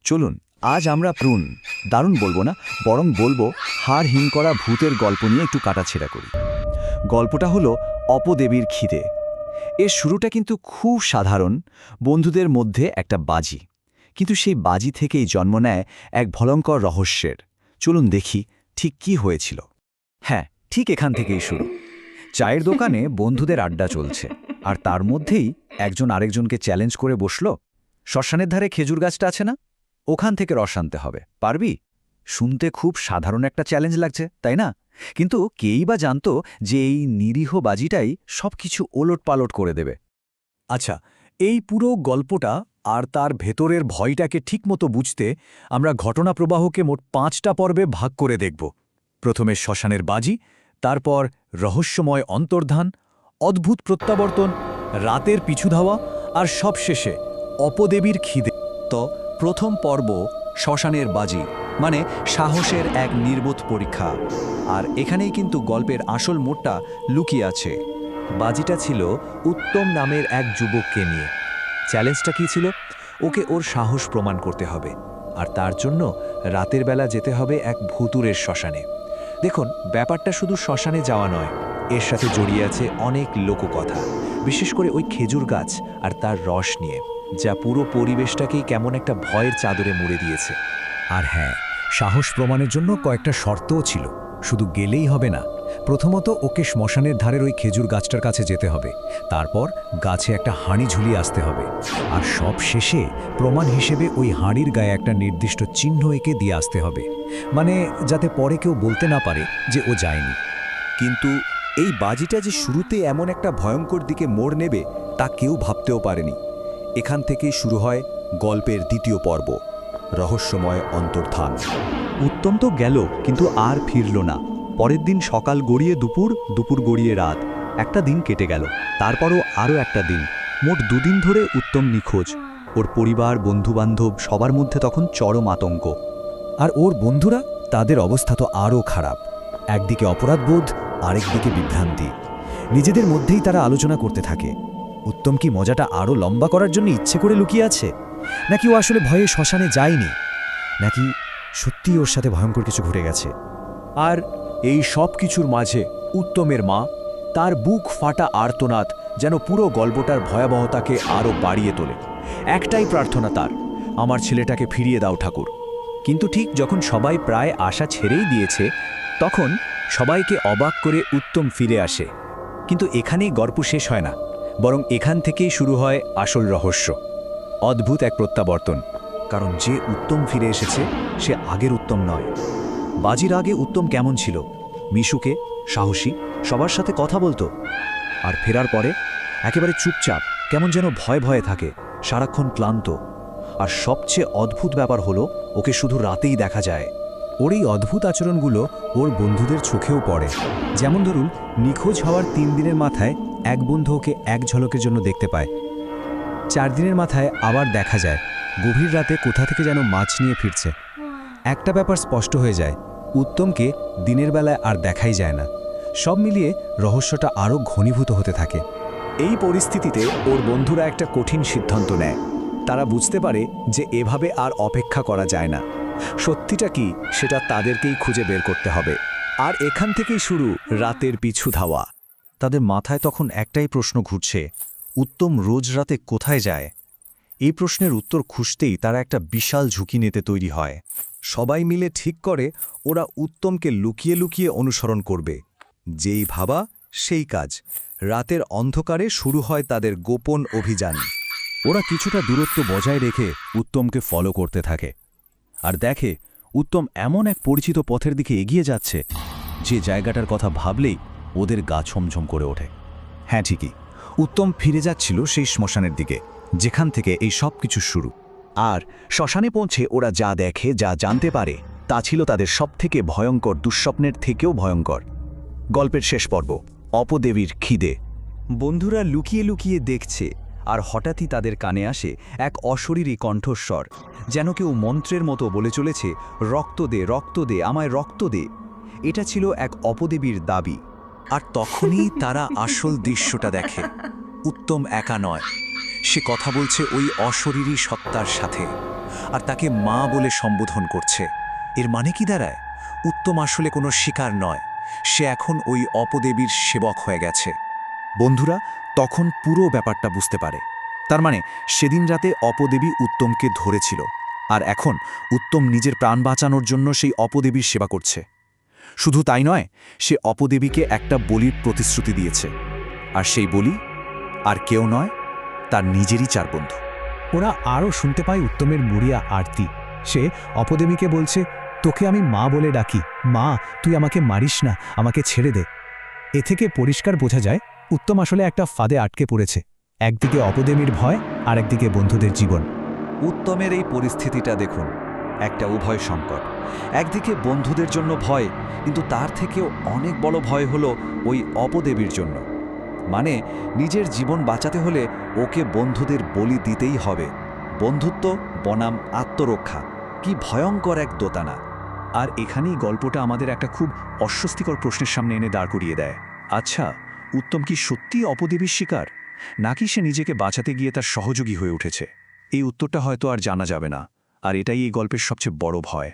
চলুন আজ আমরা দারুণ বলবো না, বরং বলবো হাড় হিম করা ভূতের গল্প নিয়ে একটু কাটাছেড়া করি। গল্পটা হলো অপদেবীর খিদে। এর শুরুটা কিন্তু খুব সাধারণ, বন্ধুদের মধ্যে একটা বাজি। কিন্তু সেই বাজি থেকেই জন্ম নেয় এক ভয়ঙ্কর রহস্যের। চলুন দেখি ঠিক কি হয়েছিল। হ্যাঁ, ঠিক এখান থেকেই শুরু। চায়ের দোকানে বন্ধুদের আড্ডা চলছে, আর তার মধ্যেই একজন আরেকজনকে চ্যালেঞ্জ করে বসল, শ্মশানের ধারে খেজুর গাছটা আছে না, ওখান থেকে রস আনতে হবে, পারবি? শুনতে খুব সাধারণ একটা চ্যালেঞ্জ লাগছে, তাই না? কিন্তু কেই বা জানতো যে এই নিরীহ বাজিটাই সবকিছু ওলটপালট করে দেবে। আচ্ছা, এই পুরো গল্পটা আর তার ভেতরের ভয়টাকে ঠিকমতো বুঝতে আমরা ঘটনাপ্রবাহকে মোট 5টা পর্বে ভাগ করে দেখব। প্রথমে শ্মশানের বাজি, তারপর রহস্যময় অন্তর্ধান, অদ্ভুত প্রত্যাবর্তন, রাতের পিছু ধাওয়া, আর সবশেষে অপদেবীর খিদে। তো প্রথম পর্ব শ্মশানের বাজি, মানে সাহসের এক নির্বোধ পরীক্ষা। আর এখানেই কিন্তু গল্পের আসল মোড়টা লুকিয়ে আছে। বাজিটা ছিল উত্তম নামের এক যুবককে নিয়ে। চ্যালেঞ্জটা কী ছিল? ওকে ওর সাহস প্রমাণ করতে হবে, আর তার জন্য রাতের বেলা যেতে হবে এক ভুতুরের শ্মশানে। দেখুন, ব্যাপারটা শুধু শ্মশানে যাওয়া নয়, এর সাথে জড়িয়ে আছে অনেক লোককথা, বিশেষ করে ওই খেজুর গাছ আর তার রস নিয়ে, যা পুরো পরিবেশটাকেই কেমন একটা ভয়ের চাদরে মুড়ে দিয়েছে। আর হ্যাঁ, সাহস প্রমাণের জন্য কয়েকটা শর্তও ছিল। শুধু গেলেই হবে না, প্রথমত ওকে শ্মশানের ধারের ওই খেজুর গাছটার কাছে যেতে হবে, তারপর গাছে একটা হাঁড়ি ঝুলিয়ে আসতে হবে, আর সব শেষে প্রমাণ হিসেবে ওই হাঁড়ির গায়ে একটা নির্দিষ্ট চিহ্ন এঁকে দিয়ে আসতে হবে, মানে যাতে পরে কেউ বলতে না পারে যে ও যায়নি। কিন্তু এই বাজিটা যে শুরুতে এমন একটা ভয়ঙ্কর দিকে মোড় নেবে তা কেউ ভাবতেও পারেনি। এখান থেকেই শুরু হয় গল্পের দ্বিতীয় পর্ব, রহস্যময় অন্তর্ধান। উত্তম তো গেল, কিন্তু আর ফিরল না। পরের দিন সকাল গড়িয়ে দুপুর, দুপুর গড়িয়ে রাত, একটা দিন কেটে গেল। তারপরও আরও একটা দিন। মোট 2 দিন ধরে উত্তম নিখোঁজ। ওর পরিবার, বন্ধুবান্ধব সবার মধ্যে তখন চরম আতঙ্ক। আর ওর বন্ধুরা, তাদের অবস্থা তো আরও খারাপ। একদিকে অপরাধবোধ, আরেকদিকে বিভ্রান্তি। নিজেদের মধ্যেই তারা আলোচনা করতে থাকে, উত্তম কি মজাটা আরও লম্বা করার জন্য ইচ্ছে করে লুকিয়ে আছে, নাকি ও আসলে ভয়ে শ্মশানে যায়নি, নাকি সত্যি ওর সাথে ভয়ঙ্কর কিছু ঘটে গেছে। আর এই সব কিছুর মাঝে উত্তমের মা, তার বুক ফাটা আর্তনাদ যেন পুরো গল্পটার ভয়াবহতাকে আরও বাড়িয়ে তোলে। একটাই প্রার্থনা তার, আমার ছেলেটাকে ফিরিয়ে দাও ঠাকুর। কিন্তু ঠিক যখন সবাই প্রায় আশা ছেড়েই দিয়েছে, তখন সবাইকে অবাক করে উত্তম ফিরে আসে। কিন্তু এখানেই গল্প শেষ হয় না, বরং এখান থেকেই শুরু হয় আসল রহস্য। অদ্ভুত এক প্রত্যাবর্তন, কারণ যে উত্তম ফিরে এসেছে সে আগের উত্তম নয়। বাজির আগে উত্তম কেমন ছিল? মিশুকে, সাহসী, সবার সাথে কথা বলতো। আর ফেরার পরে একেবারে চুপচাপ, কেমন যেন ভয়ে ভয়ে থাকে, সারাক্ষণ ক্লান্ত। আর সবচেয়ে অদ্ভুত ব্যাপার হলো, ওকে শুধু রাতেই দেখা যায়। ওর এই অদ্ভুত আচরণগুলো ওর বন্ধুদের চোখেও পড়ে। যেমন ধরুন, নিখোঁজ হওয়ার 3 দিনের মাথায় এক বন্ধু ওকে এক ঝলকের জন্য দেখতে পায়। 4 দিনের মাথায় আবার দেখা যায় গভীর রাতে কোথা থেকে যেন মাছ নিয়ে ফিরছে। একটা ব্যাপার স্পষ্ট হয়ে যায়, উত্তমকে দিনের বেলায় আর দেখাই যায় না। সব মিলিয়ে রহস্যটা আরও ঘনীভূত হতে থাকে। এই পরিস্থিতিতে ওর বন্ধুরা একটা কঠিন সিদ্ধান্ত নেয়। তারা বুঝতে পারে যে এভাবে আর অপেক্ষা করা যায় না। সত্যিটা কি, সেটা তাদেরকেই খুঁজে বের করতে হবে। আর এখান থেকেই শুরু রাতের পিছু ধাওয়া। তাদের মাথায় তখন একটাই প্রশ্ন ঘুরছে, উত্তম রোজ রাতে কোথায় যায়? এই প্রশ্নের উত্তর খুঁজতেই তারা একটা বিশাল ঝুঁকি নিতে তৈরি হয়। সবাই মিলে ঠিক করে ওরা উত্তমকে লুকিয়ে লুকিয়ে অনুসরণ করবে। যেই ভাবা সেই কাজ। রাতের অন্ধকারে শুরু হয় তাদের গোপন অভিযান। ওরা কিছুটা দূরত্ব বজায় রেখে উত্তমকে ফলো করতে থাকে, আর দেখে উত্তম এমন এক পরিচিত পথের দিকে এগিয়ে যাচ্ছে, যে জায়গাটার কথা ভাবলেই ওদের গা ছমছম করে ওঠে। হ্যাঁ, ঠিকই, উত্তম ফিরে যাচ্ছিল সেই শ্মশানের দিকে, যেখান থেকে এই সব কিছু শুরু। আর শ্মশানে পৌঁছে ওরা যা দেখে, যা জানতে পারে, তা ছিল তাদের সবথেকে ভয়ঙ্কর দুঃস্বপ্নের থেকেও ভয়ঙ্কর। গল্পের শেষ পর্ব, অপদেবীর খিদে। বন্ধুরা লুকিয়ে লুকিয়ে দেখছে, আর হঠাৎই তাদের কানে আসে এক অশরীরী কণ্ঠস্বর, যেন কেউ মন্ত্রের মতো বলে চলেছে, রক্ত দে, রক্ত দে, আমায় রক্ত দে। এটা ছিল এক অপদেবীর দাবি। আর তখনই তারা আসল দৃশ্যটা দেখে। উত্তম একা নয়, সে কথা বলছে ওই অশরীরী সত্তার সাথে। আর তাকে মা বলে সম্বোধন করছে। এর মানে কি দাঁড়ায়? উত্তম আসলে কোনো শিকার নয়, সে এখন ওই অপদেবীর সেবক হয়ে গেছে। বন্ধুরা তখন পুরো ব্যাপারটা বুঝতে পারে। তার মানে সেদিন রাতে অপদেবী উত্তমকে ধরেছিল, আর এখন উত্তম নিজের প্রাণ বাঁচানোর জন্য সেই অপদেবীর সেবা করছে। শুধু তাই নয়, সে অপদেবীকে একটা বলির প্রতিশ্রুতি দিয়েছে, আর সেই বলি আর কেউ নয়, তার নিজেরই 4 বন্ধু। ওরা আরও শুনতে পায় উত্তমের মরিয়া আরতি। সে অপদেবীকে বলছে, তোকে আমি মা বলে ডাকি, মা তুই আমাকে মারিস না, আমাকে ছেড়ে দে। এ থেকে পরিষ্কার বোঝা যায় উত্তম আসলে একটা ফাঁদে আটকে পড়েছে। একদিকে অপদেবীর ভয়, আর একদিকে বন্ধুদের জীবন। উত্তমের এই পরিস্থিতিটা দেখুন, একটা উভয় সংকট। একদিকে বন্ধুদের জন্য ভয়, কিন্তু তার থেকেও অনেক বড় ভয় হলো ওই অপদেবীর জন্য। মানে নিজের জীবন বাঁচাতে হলে ওকে বন্ধুদের বলি দিতেই হবে। বন্ধুত্ব বনাম আত্মরক্ষা, কি ভয়ঙ্কর এক দোটানা। আর এখানেই গল্পটা আমাদের একটা খুব অস্বস্তিকর প্রশ্নের সামনে এনে দাঁড় করিয়ে দেয়। আচ্ছা, উত্তম কি সত্যিই অপদেবীর শিকার, নাকি সে নিজেকে বাঁচাতে গিয়ে তার সহযোগী হয়ে উঠেছে? এই উত্তরটা হয়তো আর জানা যাবে না, আর এটাই এই গল্পের সবচেয়ে বড় ভয়।